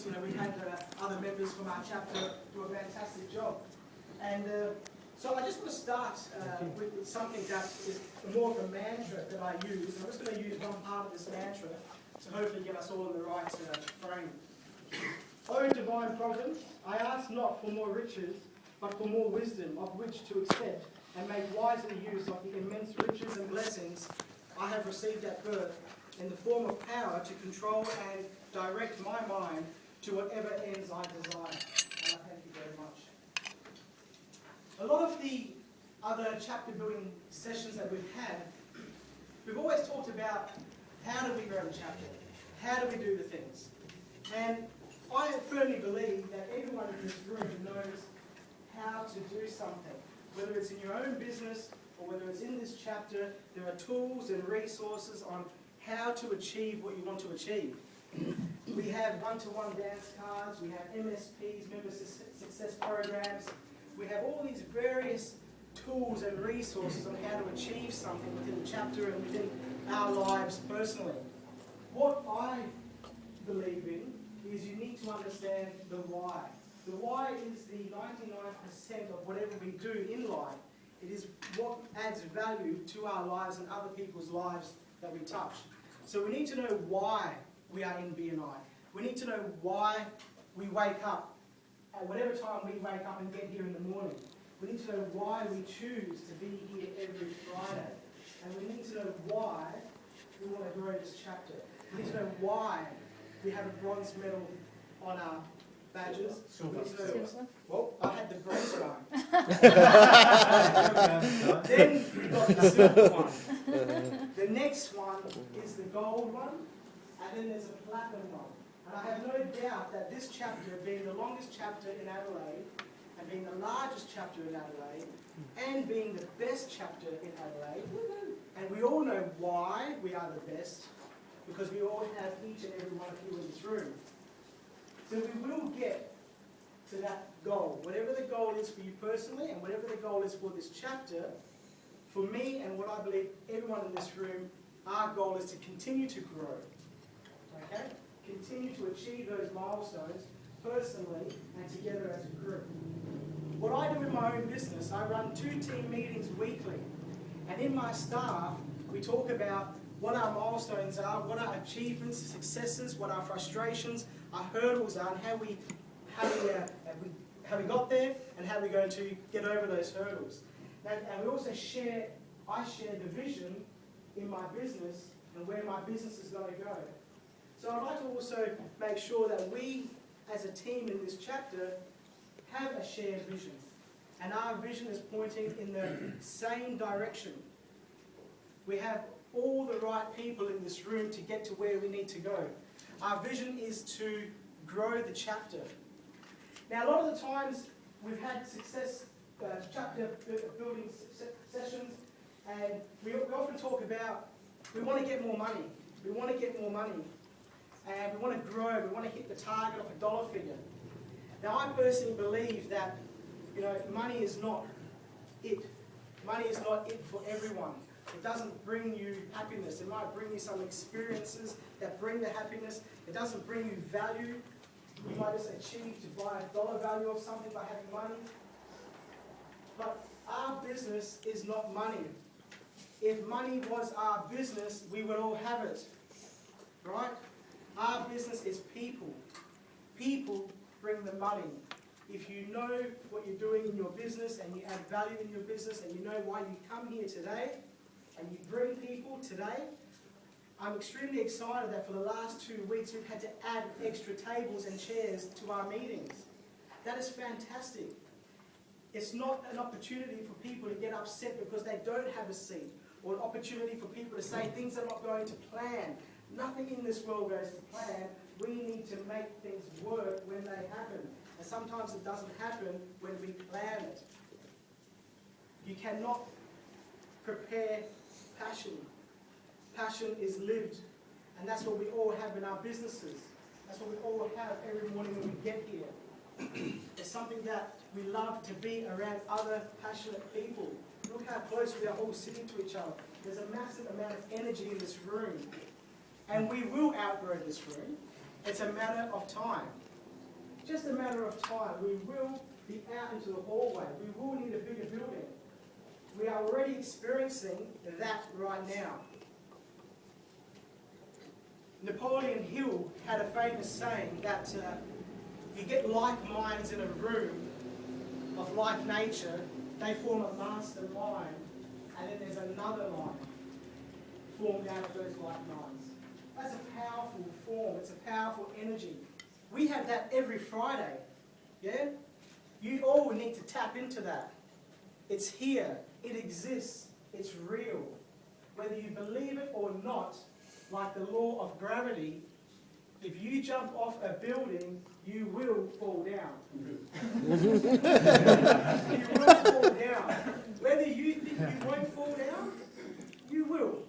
You know, we've had other members from our chapter do a fantastic job. And so I just want to start with something that is more of a mantra that I use. I'm just going to use one part of this mantra to hopefully get us all in the right frame. O divine providence, I ask not for more riches, but for more wisdom of which to accept and make wisely use of the immense riches and blessings I have received at birth in the form of power to control and direct my mind to whatever ends I desire. And I thank you very much. A lot of the other chapter building sessions that we've had, we've always talked about how do we grow the chapter? How do we do the things? And I firmly believe that everyone in this room knows how to do something. Whether it's in your own business or whether it's in this chapter, there are tools and resources on how to achieve what you want to achieve. We have one-to-one dance cards, we have MSPs, member success programs, we have all these various tools and resources on how to achieve something within the chapter and within our lives personally. What I believe in is you need to understand the why. The why is the 99% of whatever we do in life. It is what adds value to our lives and other people's lives that we touch. So we need to know why we are in BNI. We need to know why we wake up at whatever time we wake up and get here in the morning. We need to know why we choose to be here every Friday. And we need to know why we want to grow this chapter. We need to know why we have a bronze medal on our badges. Well, I had the bronze one. Then we got the silver one. The next one is the gold one, and then there's a platinum one. And I have no doubt that this chapter, being the longest chapter in Adelaide, and being the largest chapter in Adelaide, and being the best chapter in Adelaide, and we all know why we are the best, because we all have each and every one of you in this room. So we will get to that goal. Whatever the goal is for you personally, and whatever the goal is for this chapter, for me and what I believe everyone in this room, our goal is to continue to grow. Okay? Continue to achieve those milestones personally and together as a group. What I do in my own business, I run 2 team meetings weekly. And in my staff, we talk about what our milestones are, what our achievements, successes, what our frustrations, our hurdles are, and how we got there, and how we're going to get over those hurdles. And we also share, I share the vision in my business and where my business is going to go. So I'd like to also make sure that we, as a team in this chapter, have a shared vision. And our vision is pointing in the same direction. We have all the right people in this room to get to where we need to go. Our vision is to grow the chapter. Now, a lot of the times we've had success chapter building sessions, and we often talk about we want to get more money. We want to get more money. And we want to grow. We want to hit the target of a dollar figure. Now, I personally believe that, money is not it. Money is not it for everyone. It doesn't bring you happiness. It might bring you some experiences that bring the happiness. It doesn't bring you value. You might just achieve to buy a dollar value of something by having money. But our business is not money. If money was our business, we would all have it. Right? Our business is people. People bring the money. If you know what you're doing in your business and you add value in your business and you know why you come here today and you bring people today, I'm extremely excited that for the last 2 weeks we've had to add extra tables and chairs to our meetings. That is fantastic. It's not an opportunity for people to get upset because they don't have a seat, or an opportunity for people to say things are not going to plan. Nothing in this world goes to plan. We need to make things work when they happen. And sometimes it doesn't happen when we plan it. You cannot prepare passion. Passion is lived. And that's what we all have in our businesses. That's what we all have every morning when we get here. It's something that we love to be around other passionate people. Look how close we are all sitting to each other. There's a massive amount of energy in this room. And we will outgrow this room. It's a matter of time. just a matter of time. We will be out into the hallway. We will need a bigger building. We are already experiencing that right now. Napoleon Hill had a famous saying that you get like minds in a room of like nature, they form a mastermind, and then there's another mind formed out of those like minds. That's a powerful form. It's a powerful energy. We have that every Friday. Yeah? You all need to tap into that. It's here. It exists. It's real. Whether you believe it or not, like the law of gravity, if you jump off a building, you will fall down. You will fall down. Whether you think you won't fall down, you will.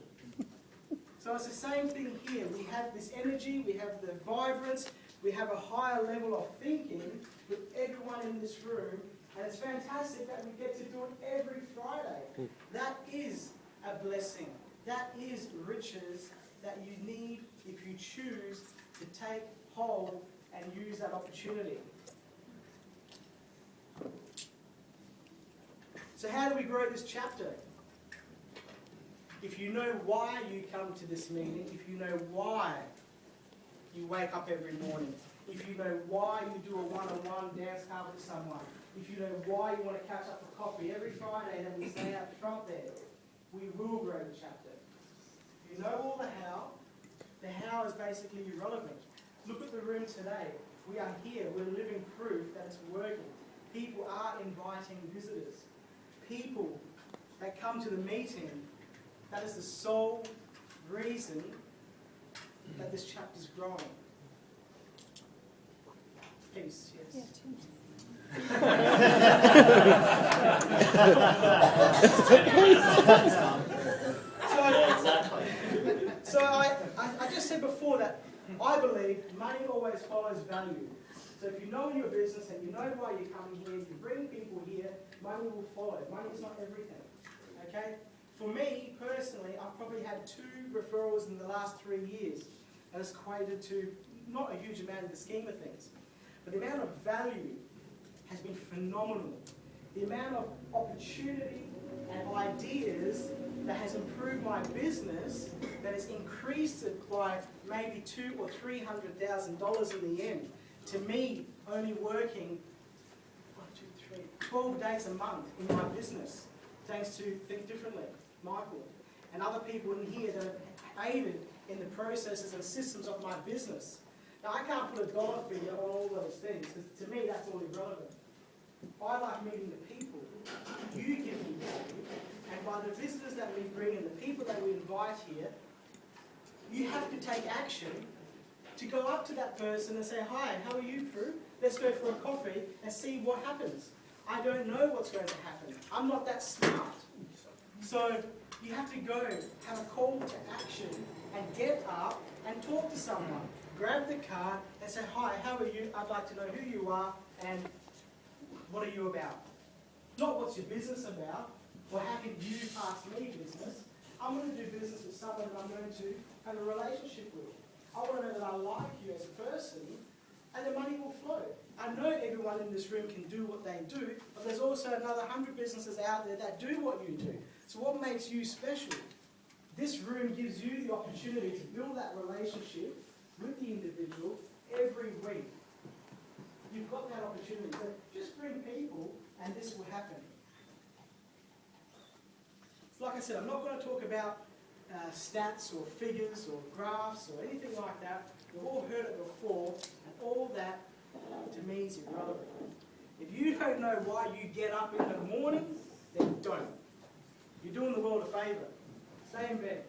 So it's the same thing here. We have this energy, we have the vibrance, we have a higher level of thinking with everyone in this room, and it's fantastic that we get to do it every Friday. That is a blessing. That is riches that you need if you choose to take hold and use that opportunity. So how do we grow this chapter? If you know why you come to this meeting, if you know why you wake up every morning, if you know why you do a one-on-one dance card with someone, if you know why you want to catch up for coffee every Friday and then we stay out front there, we will grow the chapter. If you know all the how is basically irrelevant. Look at the room today. We are here. We're living proof that it's working. People are inviting visitors. People that come to the meeting, that is the sole reason that this chapter is growing. Peace, yes. So I just said before that I believe money always follows value. So if you know your business and you know why you're coming here, you bring people here, money will follow. Money is not everything. Okay? For me, personally, I've probably had 2 referrals in the last 3 years. And it's equated to not a huge amount in the scheme of things. But the amount of value has been phenomenal. The amount of opportunity and ideas that has improved my business, that has increased it by maybe $200,000 or $300,000 in the end. To me, only working 12 days a month in my business, thanks to Think Differently, Michael, and other people in here that have aided in the processes and systems of my business. Now, I can't put a dollar figure on all those things, because to me, that's all irrelevant. I like meeting the people. You give me value, and by the visitors that we bring and the people that we invite here, you have to take action to go up to that person and say, "Hi, how are you, Prue? Let's go for a coffee and see what happens." I don't know what's going to happen. I'm not that smart. So you have to go, have a call to action, and get up and talk to someone. Grab the card and say, "Hi, how are you? I'd like to know who you are and what are you about?" Not what's your business about, or how can you pass me business. I'm going to do business with someone that I'm going to have a relationship with. I want to know that I like you as a person, and the money will flow. I know everyone in this room can do what they do, but there's also another 100 businesses out there that do what you do. So what makes you special? This room gives you the opportunity to build that relationship with the individual every week. You've got that opportunity. So just bring people, and this will happen. Like I said, I'm not going to talk about stats or figures or graphs or anything like that. We've all heard it before, and all that to me is irrelevant. If you don't know why you get up in the morning, then don't. You're doing the world a favour. Stay in bed.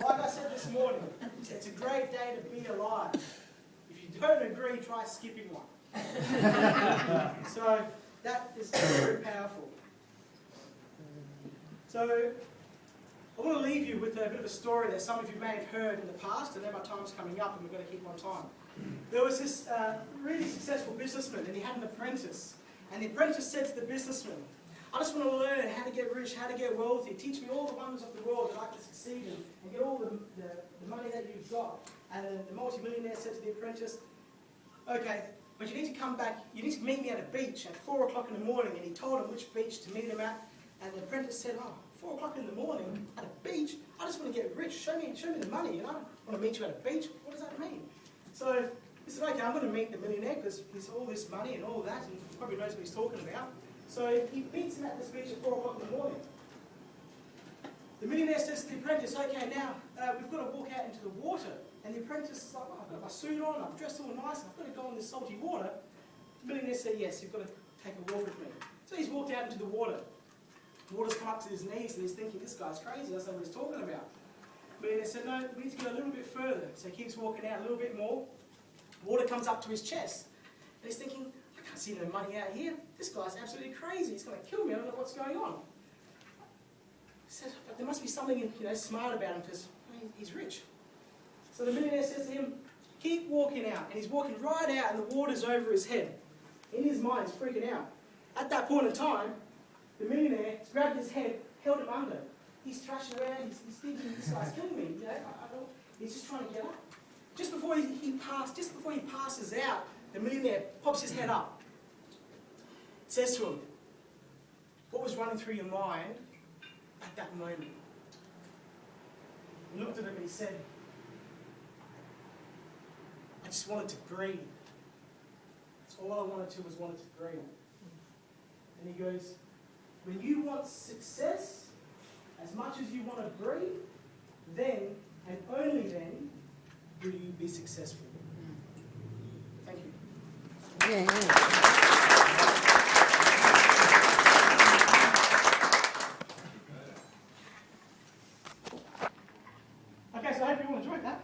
Like I said this morning, it's a great day to be alive. If you don't agree, try skipping one. So that is very powerful. So I want to leave you with a bit of a story that some of you may have heard in the past, and then my time's coming up and we're going to keep on time. There was this really successful businessman, and he had an apprentice. And the apprentice said to the businessman, I just want to learn how to get rich, how to get wealthy. Teach me all the wonders of the world that I can succeed in and get all the money that you've got. And the multimillionaire said to the apprentice, okay, but you need to come back, you need to meet me at a beach at 4 o'clock in the morning. And he told him which beach to meet him at. And the apprentice said, oh, 4 o'clock in the morning at a beach? I just want to get rich. Show me the money. You know, I want to meet you at a beach. What does that mean? So he said, okay, I'm going to meet the millionaire because he's all this money and all that, and he probably knows what he's talking about. So he meets him at this beach at 4 o'clock in the morning. The millionaire says to the apprentice, okay, now we've got to walk out into the water. And the apprentice is like, oh, I've got my suit on, I'm dressed all nice, I've got to go in this salty water. The millionaire said, yes, you've got to take a walk with me. So he's walked out into the water. The water's come up to his knees and he's thinking, this guy's crazy, that's not what he's talking about. The millionaire said, no, we need to go a little bit further. So he keeps walking out a little bit more. Water comes up to his chest. And he's thinking, I can't see no money out here. This guy's absolutely crazy, he's going to kill me, I don't know what's going on. He said, but there must be something smart about him because he's rich. So the millionaire says to him, keep walking out. And he's walking right out and the water's over his head. In his mind, he's freaking out. At that point in time, the millionaire grabbed his head, held him under. He's thrashing around, he's thinking, this guy's killing me. He's just trying to get up. Just before he passes out, the millionaire pops his head up. Says to him, what was running through your mind at that moment? He looked at him and he said, I just wanted to breathe. That's all I wanted to breathe. And he goes, when you want success as much as you want to breathe, then and only then will you be successful. Thank you. Yeah. Okay, so I hope you all enjoyed that.